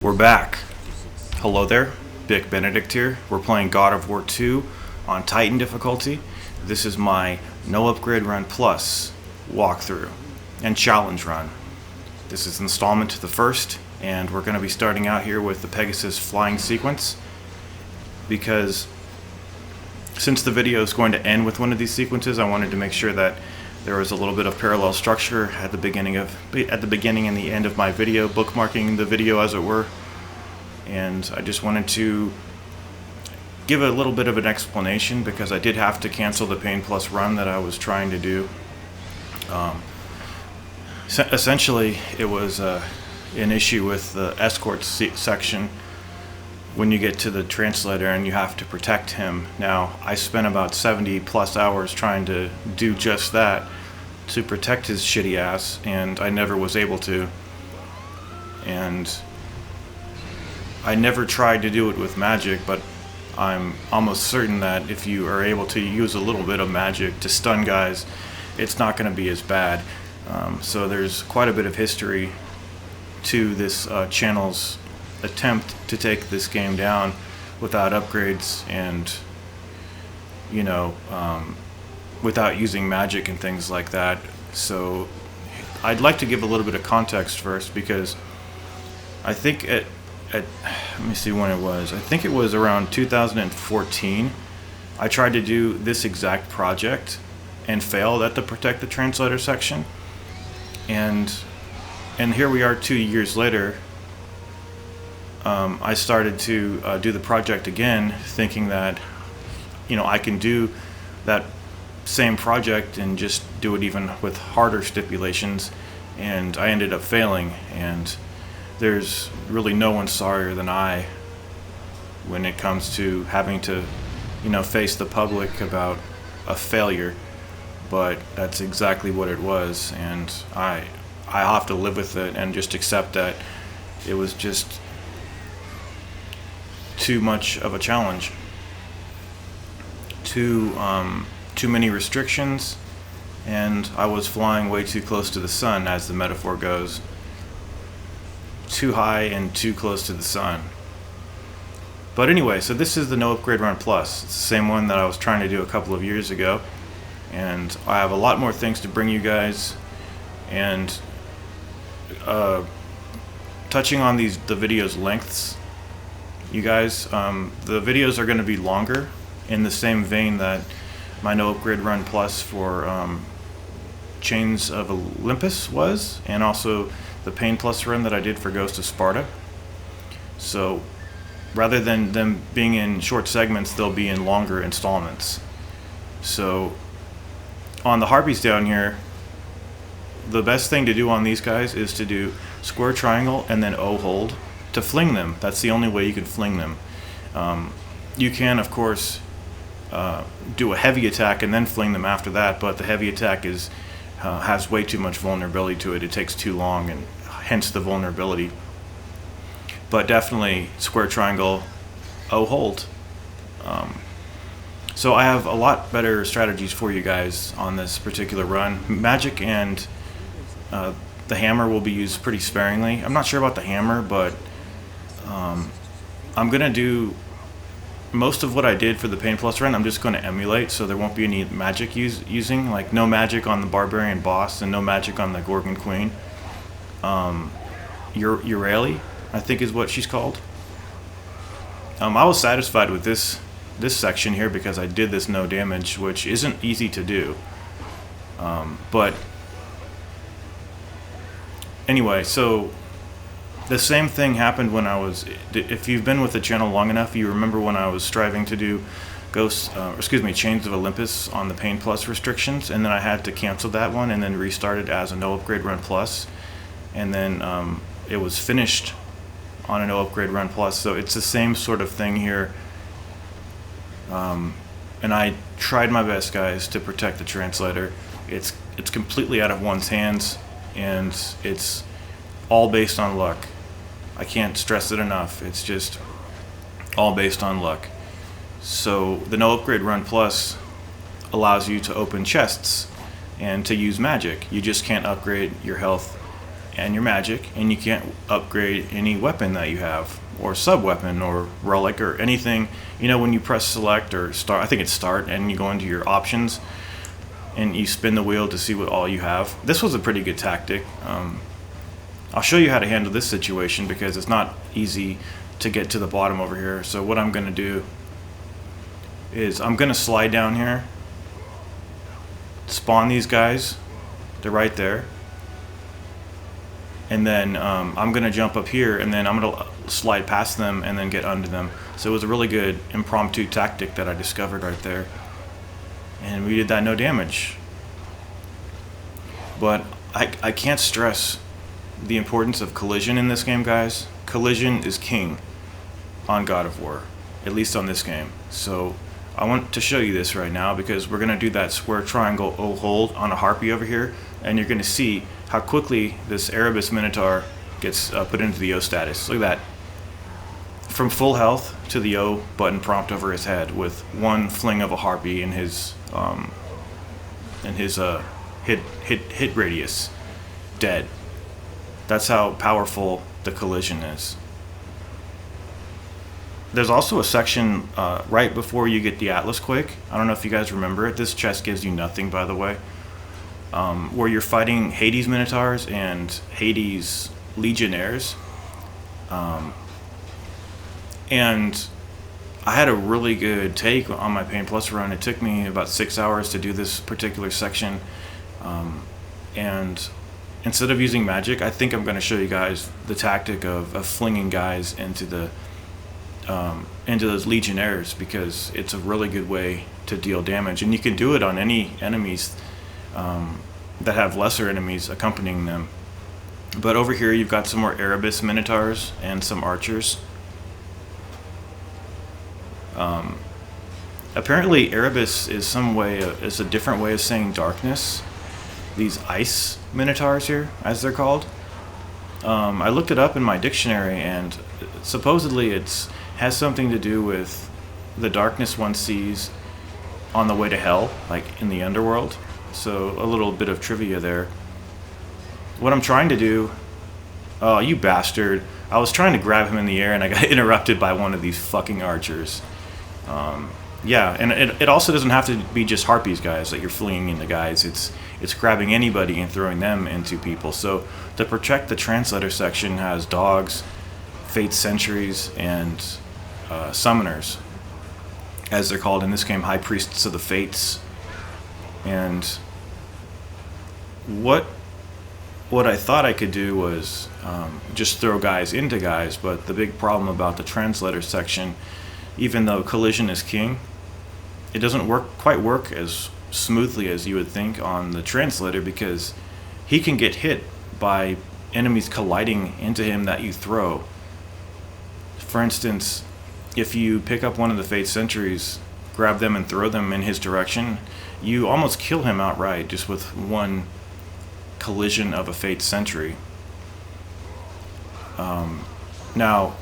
We're back. Hello there, Bick Benedict here. We're playing God of War 2 on Titan difficulty. This is my No Upgrade Run Plus walkthrough and challenge run. This is installment to the first, and we're going to be starting out here with the Pegasus flying sequence, because since the video is going to end with one of these sequences, I wanted to make sure that there was a little bit of parallel structure at the beginning and the end of my video, bookmarking the video as it were. And I just wanted to give a little bit of an explanation, because I did have to cancel the Pain Plus run that I was trying to do. Essentially, it was an issue with the escort section when you get to the Translator and you have to protect him. Now, I spent about 70 plus hours trying to do just that, to protect his shitty ass, and I never was able to. And I never tried to do it with magic, but I'm almost certain that if you are able to use a little bit of magic to stun guys, it's not going to be as bad. So there's quite a bit of history to this channel's attempt to take this game down without upgrades and, you know, without using magic and things like that. So I'd like to give a little bit of context first, because I think let me see when it was. I think it was around 2014. I tried to do this exact project and failed at the Protect the Translator section. And here we are 2 years later. I started to do the project again, thinking that, you know, I can do that same project and just do it even with harder stipulations, and I ended up failing. And there's really no one sorrier than I when it comes to having to, you know, face the public about a failure. But that's exactly what it was, and I have to live with it and just accept that it was just too much of a challenge. Too many restrictions, and I was flying way too close to the sun, as the metaphor goes. Too high and too close to the sun. But anyway, so this is the No Upgrade Run Plus. It's the same one that I was trying to do a couple of years ago, and I have a lot more things to bring you guys. And touching on the video's lengths, you guys, the videos are going to be longer, in the same vein that my No Upgrade Run Plus for Chains of Olympus was, and also the Pain Plus run that I did for Ghost of Sparta. So rather than them being in short segments, they'll be in longer installments. So on the harpies down here, the best thing to do on these guys is to do square triangle and then O hold to fling them. That's the only way you can fling them. You can, of course, do a heavy attack and then fling them after that, but the heavy attack has way too much vulnerability to it. It takes too long, and hence the vulnerability. But definitely square triangle, O hold. So I have a lot better strategies for you guys on this particular run. Magic and the hammer will be used pretty sparingly. I'm not sure about the hammer, but I'm going to do most of what I did for the Pain Plus run. I'm just going to emulate, so there won't be any magic using, like no magic on the Barbarian boss and no magic on the Gorgon Queen. Urali, I think is what she's called. I was satisfied with this section here, because I did this no damage, which isn't easy to do. But anyway, so the same thing happened when I was, if you've been with the channel long enough, you remember when I was striving to do Chains of Olympus on the Pain Plus restrictions, and then I had to cancel that one and then restart it as a No Upgrade Run Plus, and then it was finished on a No Upgrade Run Plus. So it's the same sort of thing here. And I tried my best, guys, to protect the Translator. It's completely out of one's hands, and it's all based on luck. I can't stress it enough. It's just all based on luck. So the No Upgrade Run Plus allows you to open chests and to use magic. You just can't upgrade your health and your magic, and you can't upgrade any weapon that you have, or sub-weapon, or relic, or anything. You know, when you press select or start, I think it's start, and you go into your options, and you spin the wheel to see what all you have. This was a pretty good tactic. I'll show you how to handle this situation because it's not easy to get to the bottom over here. So what I'm going to do is I'm going to slide down here, spawn these guys, they're right there, and then I'm going to jump up here, and then I'm going to slide past them and then get under them. So it was a really good impromptu tactic that I discovered right there, and we did that no damage. But I can't stress the importance of collision in this game, guys. Collision is king on God of War, at least on this game. So I want to show you this right now because we're going to do that square triangle O hold on a harpy over here, and you're going to see how quickly this Erebus Minotaur gets put into the O status. Look at that. From full health to the O button prompt over his head with one fling of a harpy in his hit radius. Dead. That's how powerful the collision is. There's also a section right before you get the Atlas Quake. I don't know if you guys remember it. This chest gives you nothing, by the way. Where you're fighting Hades Minotaurs and Hades Legionnaires. And I had a really good take on my Pain Plus run. It took me about 6 hours to do this particular section. And instead of using magic, I think I'm going to show you guys the tactic of flinging guys into those Legionnaires, because it's a really good way to deal damage, and you can do it on any enemies that have lesser enemies accompanying them. But over here you've got some more Erebus Minotaurs and some archers. Apparently Erebus is is a different way of saying darkness. These ice Minotaurs here, as they're called. I looked it up in my dictionary, and supposedly it has something to do with the darkness one sees on the way to hell, like in the underworld. So a little bit of trivia there. What I'm trying to do... Oh, you bastard. I was trying to grab him in the air and I got interrupted by one of these fucking archers. Yeah, and it also doesn't have to be just harpies, guys, that you're flinging into guys. It's grabbing anybody and throwing them into people. So to protect the Translator section has dogs, Fate Sentries, and Summoners, as they're called in this game, High Priests of the Fates. And what I thought I could do was just throw guys into guys, but the big problem about the Translator section, even though collision is king, it doesn't quite work as smoothly as you would think on the Translator, because he can get hit by enemies colliding into him that you throw. For instance, if you pick up one of the Fate Sentries, grab them and throw them in his direction, you almost kill him outright just with one collision of a Fate Sentry. Now,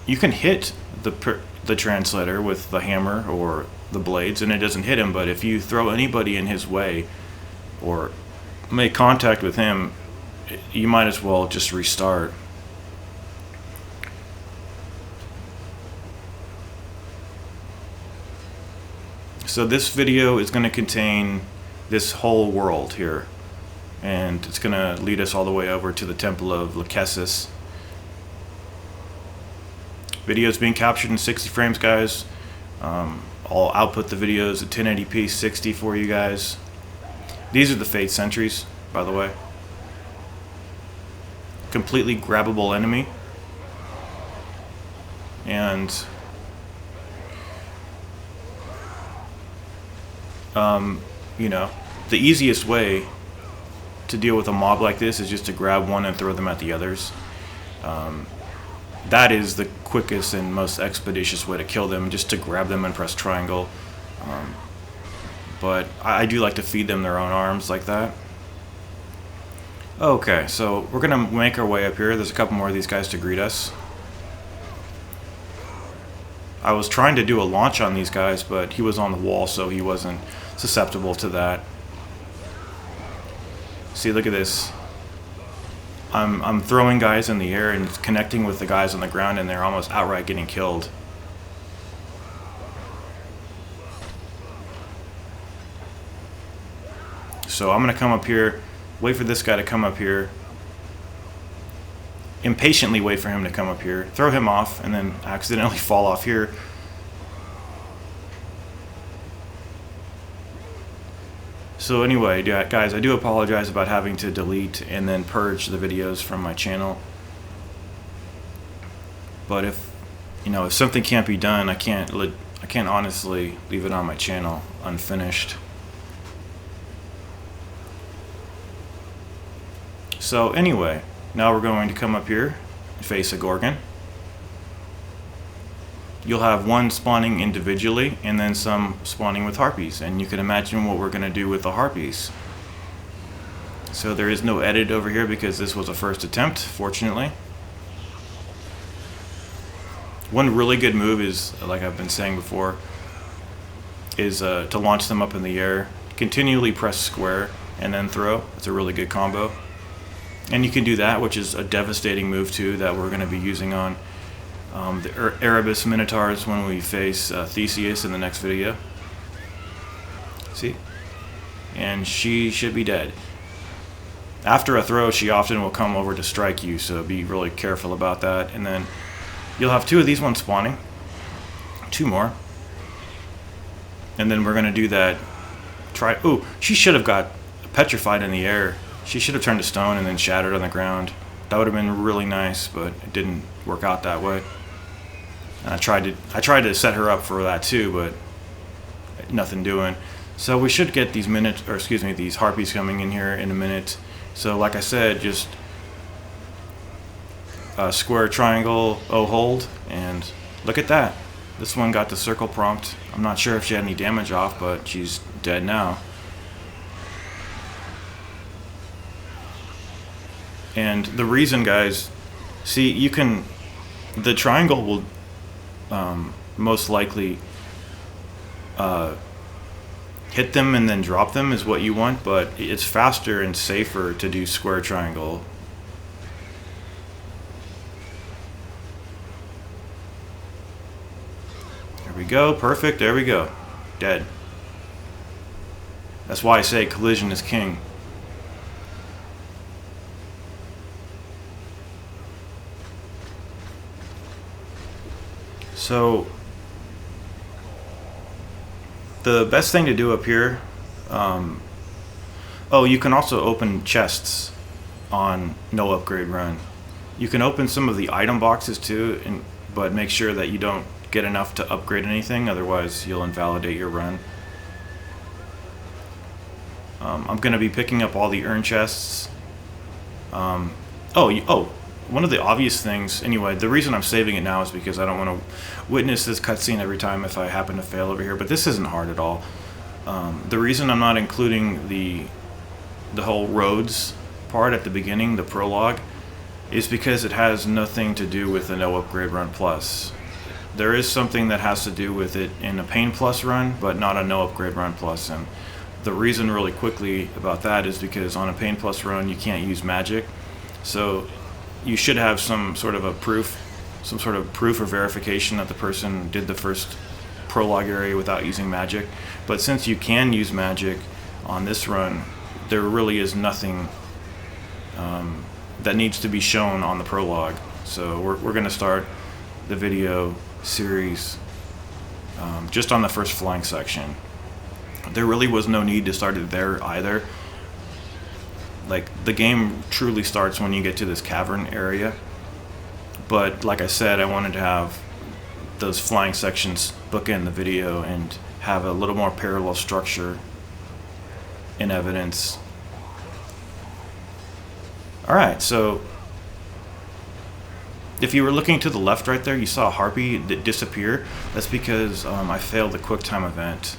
you can hit the Translator with the hammer or the blades and it doesn't hit him, but if you throw anybody in his way or make contact with him, you might as well just restart. So this video is going to contain this whole world here, and it's going to lead us all the way over to the Temple of Lachesis. Video is being captured in 60 frames, guys. I'll output the videos at 1080p 60 for you guys. These are the Fate Sentries, by the way. Completely grabbable enemy. And you know, the easiest way to deal with a mob like this is just to grab one and throw them at the others. That is the quickest and most expeditious way to kill them, just to grab them and press triangle. But I do like to feed them their own arms like that. Okay, so we're gonna make our way up here. There's a couple more of these guys to greet us. I was trying to do a launch on these guys, but he was on the wall, so he wasn't susceptible to that. See, look at this. I'm throwing guys in the air and connecting with the guys on the ground, and they're almost outright getting killed. So I'm going to come up here, wait for this guy to come up here, impatiently wait for him to come up here, throw him off, and then accidentally fall off here. So anyway, guys, I do apologize about having to delete and then purge the videos from my channel. But if something can't be done, I can't honestly leave it on my channel unfinished. So anyway, now we're going to come up here and face a Gorgon. You'll have one spawning individually and then some spawning with harpies, and you can imagine what we're going to do with the harpies. So there is no edit over here because this was a first attempt, fortunately. One really good move is, like I've been saying before, is to launch them up in the air, continually press square and then throw. It's a really good combo. And you can do that, which is a devastating move too that we're going to be using on the Erebus Minotaurs when we face Theseus in the next video. See? And she should be dead. After a throw, she often will come over to strike you, so be really careful about that. And then you'll have two of these ones spawning. Two more. And then we're going to do that. Ooh, she should have got petrified in the air. She should have turned to stone and then shattered on the ground. That would have been really nice, but it didn't work out that way. And I tried to set her up for that too, but nothing doing. So we should get these these harpies coming in here in a minute. So like I said, just square, triangle, hold, and look at that. This one got the circle prompt. I'm not sure if she had any damage off, but she's dead now. And the reason, guys, see, the triangle will most likely hit them and then drop them is what you want, but it's faster and safer to do square, triangle. There we go, perfect, there we go, dead. That's why I say collision is king. So the best thing to do up here, you can also open chests on no upgrade run. You can open some of the item boxes too, but make sure that you don't get enough to upgrade anything, otherwise you'll invalidate your run. I'm going to be picking up all the urn chests. One of the obvious things, anyway, the reason I'm saving it now is because I don't want to witness this cutscene every time if I happen to fail over here, but this isn't hard at all. The reason I'm not including the whole roads part at the beginning, the prologue, is because it has nothing to do with the no upgrade run plus. There is something that has to do with it in a pain plus run, but not a no upgrade run plus. And the reason really quickly about that is because on a pain plus run you can't use magic. So you should have some sort of proof or verification that the person did the first prologue area without using magic. But since you can use magic on this run, there really is nothing that needs to be shown on the prologue. So we're going to start the video series just on the first flying section. There really was no need to start it there either. Like, the game truly starts when you get to this cavern area, but like I said, I wanted to have those flying sections bookend the video and have a little more parallel structure in evidence. Alright, so if you were looking to the left right there, you saw a harpy that disappear. That's because I failed the QuickTime event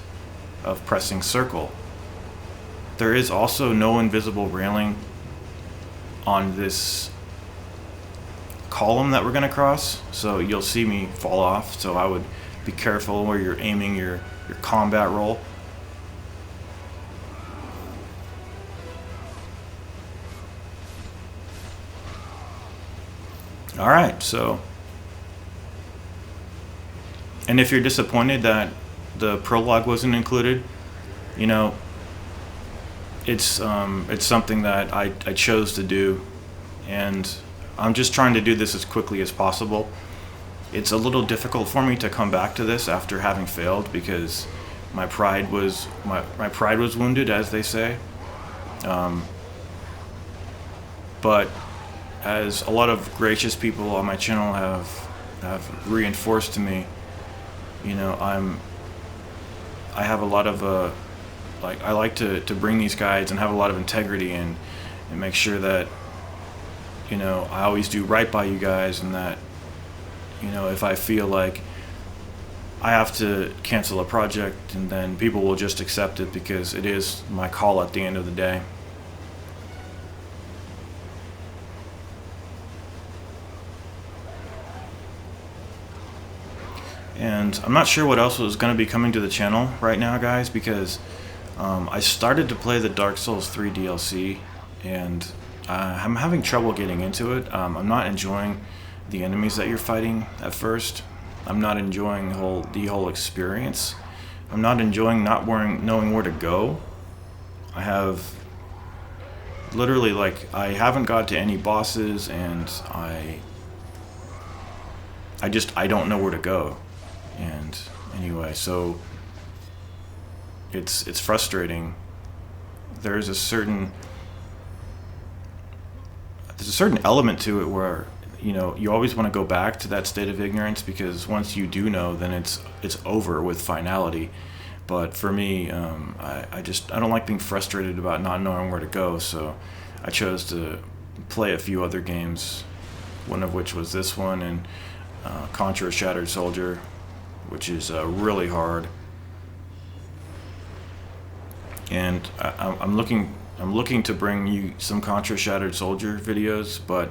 of pressing circle. There is also no invisible railing on this column that we're going to cross, so you'll see me fall off, so I would be careful where you're aiming your combat roll. All right, so, and if you're disappointed that the prologue wasn't included, you know, it's something that I chose to do, and I'm just trying to do this as quickly as possible. It's a little difficult for me to come back to this after having failed because my pride was wounded, as they say. But as a lot of gracious people on my channel have reinforced to me, you know, I have a lot of like, I like to bring these guides and have a lot of integrity and make sure that, you know, I always do right by you guys, and that, you know, if I feel like I have to cancel a project, and then people will just accept it because it is my call at the end of the day. And I'm not sure what else was going to be coming to the channel right now, guys, because I started to play the Dark Souls 3 DLC, and I'm having trouble getting into it. I'm not enjoying the enemies that you're fighting at first. I'm not enjoying the whole experience. I'm not enjoying knowing where to go. I have literally, like, I haven't got to any bosses, and I don't know where to go. And anyway, so it's frustrating. There's a certain element to it where, you know, you always want to go back to that state of ignorance, because once you do know, then it's over with finality. But for me, I don't like being frustrated about not knowing where to go, so I chose to play a few other games, one of which was this one, and Contra Shattered Soldier, which is really hard. And I'm looking to bring you some Contra Shattered Soldier videos, but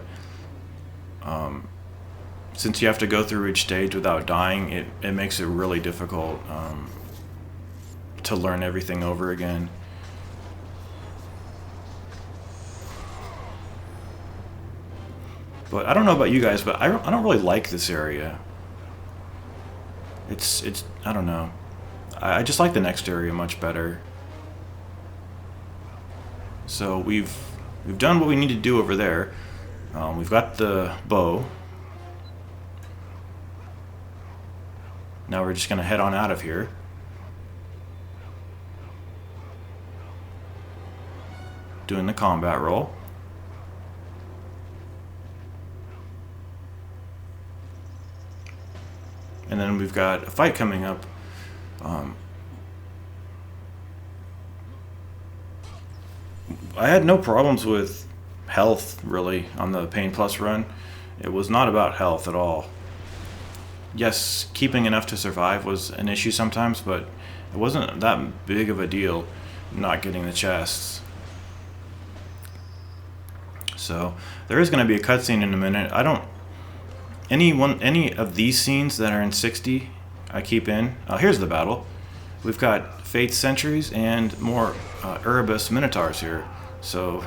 since you have to go through each stage without dying, it makes it really difficult to learn everything over again. But I don't know about you guys, but I don't really like this area. It's I don't know. I just like the next area much better. So we've done what we need to do over there. We've got the bow. Now we're just gonna head on out of here. Doing the combat roll. And then we've got a fight coming up. I had no problems with health, really, on the Pain Plus run. It was not about health at all. Yes, keeping enough to survive was an issue sometimes, but it wasn't that big of a deal not getting the chests. So there is going to be a cutscene in a minute. I don't... Any of these scenes that are in 60, I keep in. Here's the battle. We've got Faith Sentries and more Erebus Minotaurs here. So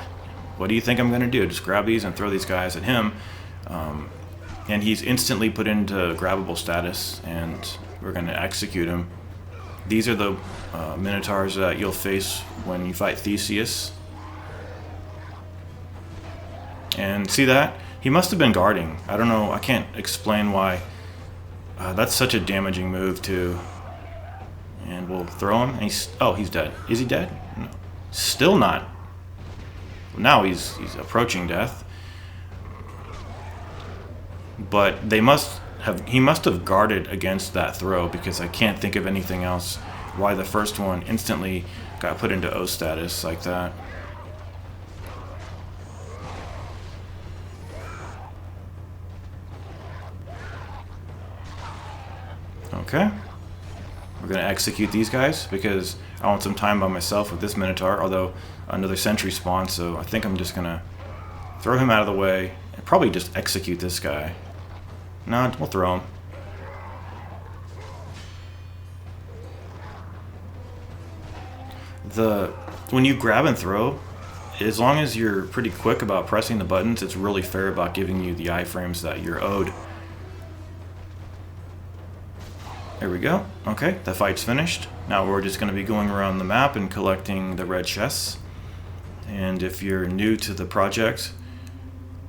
what do you think I'm going to do? Just grab these and throw these guys at him. And he's instantly put into grabbable status, and we're going to execute him. These are the Minotaurs that you'll face when you fight Theseus. And see that? He must have been guarding. I don't know. I can't explain why. That's such a damaging move, too. And we'll throw him. And he's dead. Is he dead? No. Still not. Now he's approaching death. But he must have guarded against that throw, because I can't think of anything else why the first one instantly got put into O status like that. Okay, we're going to execute these guys because I want some time by myself with this Minotaur, although another Sentry spawned, so I think I'm just going to throw him out of the way and probably just execute this guy. No, we'll throw him. When you grab and throw, as long as you're pretty quick about pressing the buttons, it's really fair about giving you the iframes that you're owed. There we go. Okay, the fight's finished. Now we're just going to be going around the map and collecting the red chests. And if you're new to the project,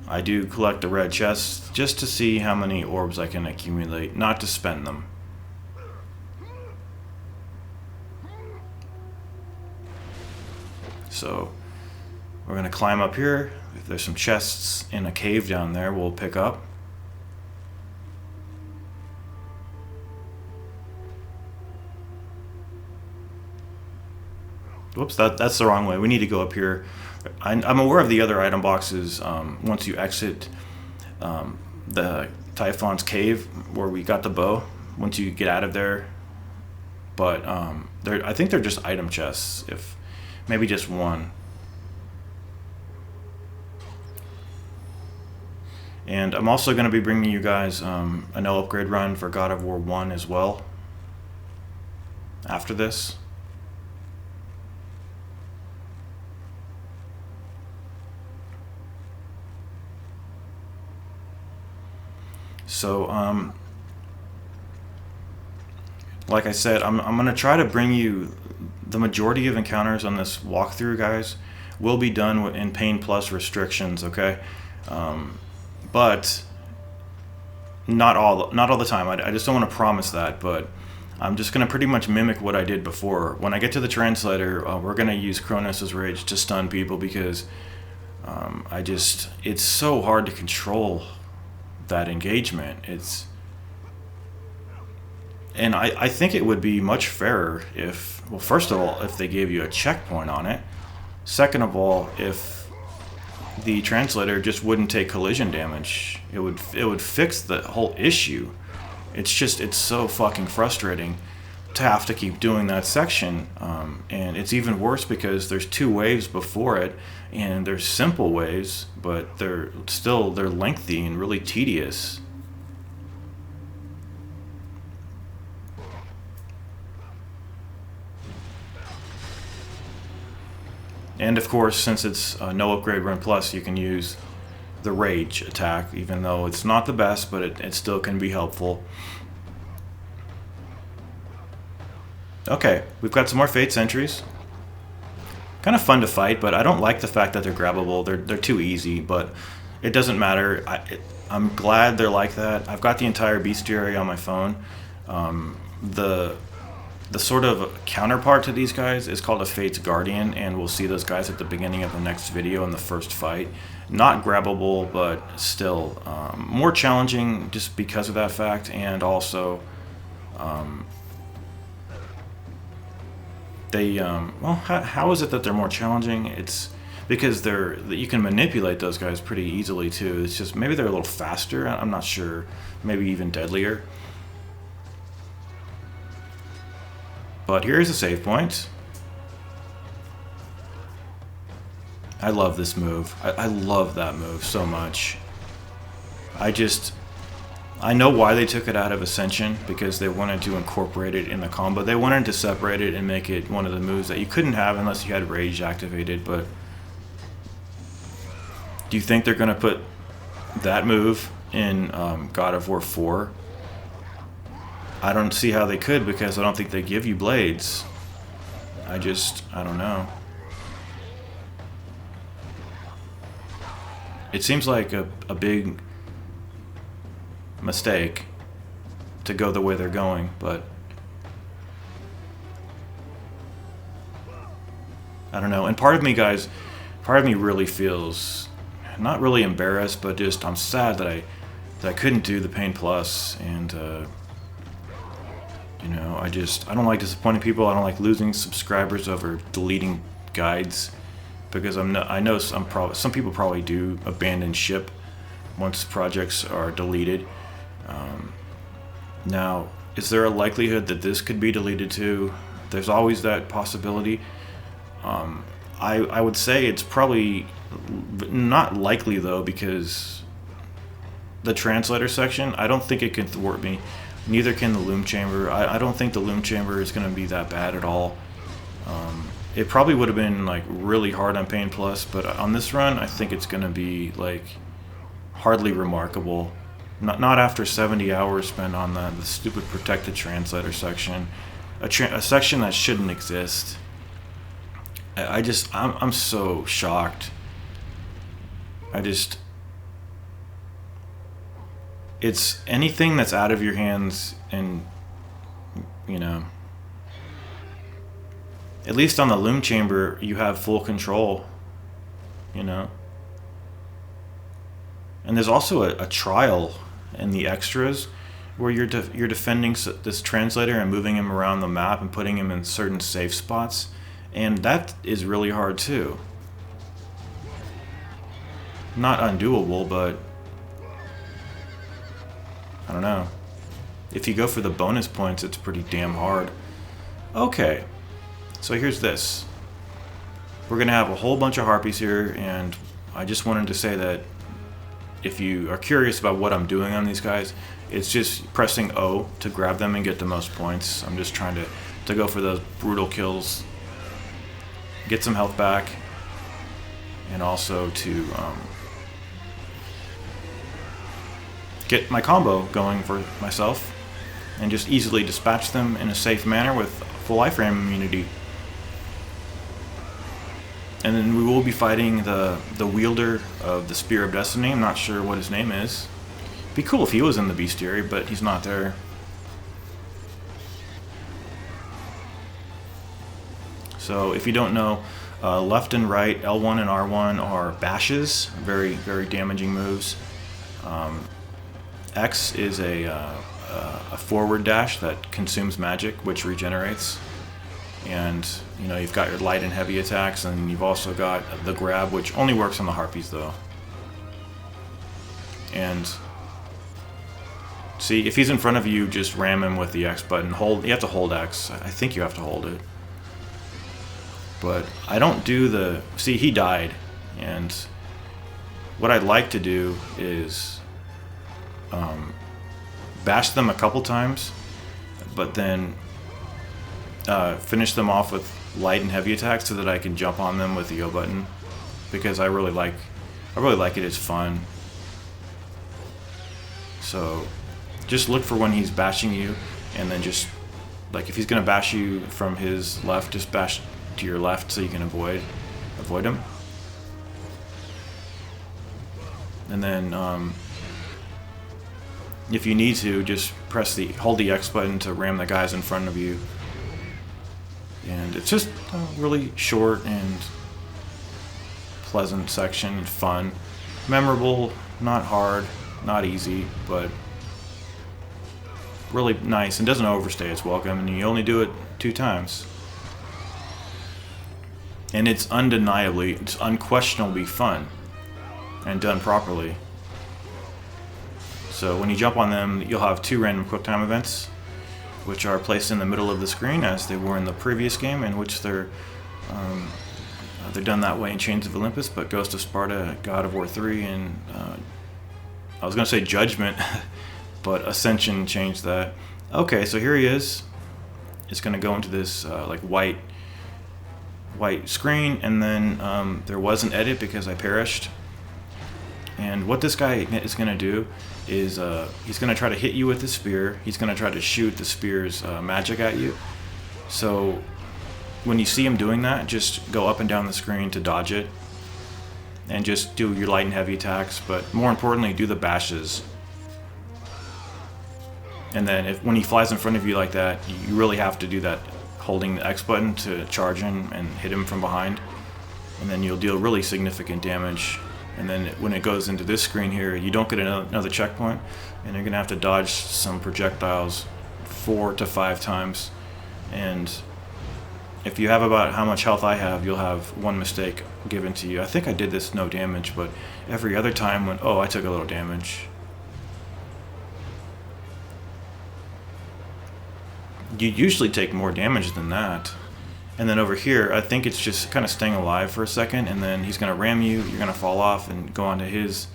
I do collect the red chests just to see how many orbs I can accumulate, not to spend them. So we're going to climb up here. If there's some chests in a cave down there, we'll pick up. Whoops, that's the wrong way. We need to go up here. I'm aware of the other item boxes once you exit the Typhon's cave where we got the bow. Once you get out of there, but I think they're just item chests. If maybe just one. And I'm also going to be bringing you guys a no upgrade run for God of War 1 as well after this. So, like I said, I'm going to try to bring you the majority of encounters on this walkthrough, guys, will be done in Pain Plus restrictions, okay? But not all the time. I just don't want to promise that, but I'm just going to pretty much mimic what I did before. When I get to the Translator, we're going to use Kronos' Rage to stun people because it's so hard to control that engagement. And I think it would be much fairer if, well, first of all, if they gave you a checkpoint on it. Second of all, if the Translator just wouldn't take collision damage, it would fix the whole issue. It's so fucking frustrating to have to keep doing that section, and it's even worse because there's 2 waves before it, and they're simple waves, but they're lengthy and really tedious. And of course, since it's no upgrade run plus, you can use the rage attack, even though it's not the best, but it still can be helpful. Okay, we've got some more Fate Sentries. Kind of fun to fight, but I don't like the fact that they're grabbable. They're too easy, but it doesn't matter. I'm glad they're like that. I've got the entire bestiary on my phone. The sort of counterpart to these guys is called a Fate's Guardian, and we'll see those guys at the beginning of the next video in the first fight. Not grabbable, but still more challenging just because of that fact, and also well, how is it that they're more challenging? It's because you can manipulate those guys pretty easily too. It's just maybe they're a little faster. I'm not sure. Maybe even deadlier. But here's a save point. I love this move. I love that move so much. I know why they took it out of Ascension, because they wanted to incorporate it in the combo. They wanted to separate it and make it one of the moves that you couldn't have unless you had Rage activated, but do you think they're going to put that move in God of War 4? I don't see how they could, because I don't think they give you blades. I don't know. It seems like a big mistake to go the way they're going, but I don't know. And part of me, guys, really feels not really embarrassed, but just I'm sad that I couldn't do the Pain Plus, and you know, I don't like disappointing people. I don't like losing subscribers over deleting guides, because I know some people probably do abandon ship once projects are deleted. Now, is there a likelihood that this could be deleted too? There's always that possibility. I would say it's probably not likely though, because the Translator section, I don't think it can thwart me. Neither can the Loom Chamber. I don't think the Loom Chamber is going to be that bad at all. It probably would have been like really hard on Pain Plus, but on this run, I think it's going to be like hardly remarkable. Not after 70 hours spent on the stupid protected translator section, a section that shouldn't exist. I'm so shocked. It's anything that's out of your hands, and you know, at least on the Loom chamber, you have full control, you know. And there's also a trial in the extras where you're defending this translator and moving him around the map and putting him in certain safe spots, and that is really hard too. Not undoable, but I don't know. If you go for the bonus points, it's pretty damn hard. Okay. So here's this. We're going to have a whole bunch of harpies here, and I just wanted to say that if you are curious about what I'm doing on these guys, it's just pressing O to grab them and get the most points. I'm just trying to go for those brutal kills, get some health back, and also to get my combo going for myself and just easily dispatch them in a safe manner with full iframe immunity. And then we will be fighting the wielder of the Spear of Destiny. I'm not sure what his name is. Be cool if he was in the bestiary, but he's not there. So if you don't know, left and right, L1 and R1 are bashes, very, very damaging moves. X is a forward dash that consumes magic, which regenerates. And you know, you've got your light and heavy attacks, and you've also got the grab, which only works on the harpies though. And see, if he's in front of you, just ram him with the X button. Hold. You have to hold X. I think you have to hold it. But I don't do the... See, he died. And what I'd like to do is bash them a couple times, but then finish them off with light and heavy attacks so that I can jump on them with the O button, because I really like it. It's fun. So just look for when he's bashing you, and then just like if he's gonna bash you from his left, just bash to your left so you can avoid him. And then if you need to, just hold the X button to ram the guys in front of you. And it's just a really short and pleasant section, fun, memorable, not hard, not easy, but really nice, and doesn't overstay its welcome, and you only do it 2 times. And it's unquestionably fun and done properly. So when you jump on them, you'll have 2 random QuickTime events, which are placed in the middle of the screen as they were in the previous game, in which they're done that way in Chains of Olympus, but Ghost of Sparta, God of War 3, and I was going to say Judgment, but Ascension changed that. Okay, so here he is. It's going to go into this like white screen, and then there was an edit because I perished. And what this guy is going to do is he's going to try to hit you with the spear. He's going to try to shoot the spear's magic at you. So when you see him doing that, just go up and down the screen to dodge it, and just do your light and heavy attacks, but more importantly, do the bashes. And then when he flies in front of you like that, you really have to do that, holding the X button to charge him and hit him from behind, and then you'll deal really significant damage. And then when it goes into this screen here, you don't get another checkpoint, and you're going to have to dodge some projectiles 4 to 5 times. And if you have about how much health I have, you'll have 1 mistake given to you. I think I did this no damage, but every other time when, oh, I took a little damage. You usually take more damage than that. And then over here, I think it's just kind of staying alive for a second, and then he's going to ram you, you're going to fall off and go onto his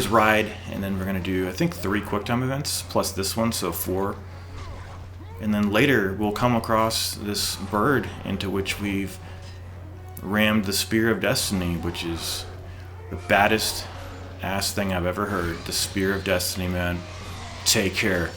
ride, and then we're going to do, I think, 3 QuickTime events, plus this one, so 4. And then later we'll come across this bird into which we've rammed the Spear of Destiny, which is the baddest ass thing I've ever heard. The Spear of Destiny, man. Take care.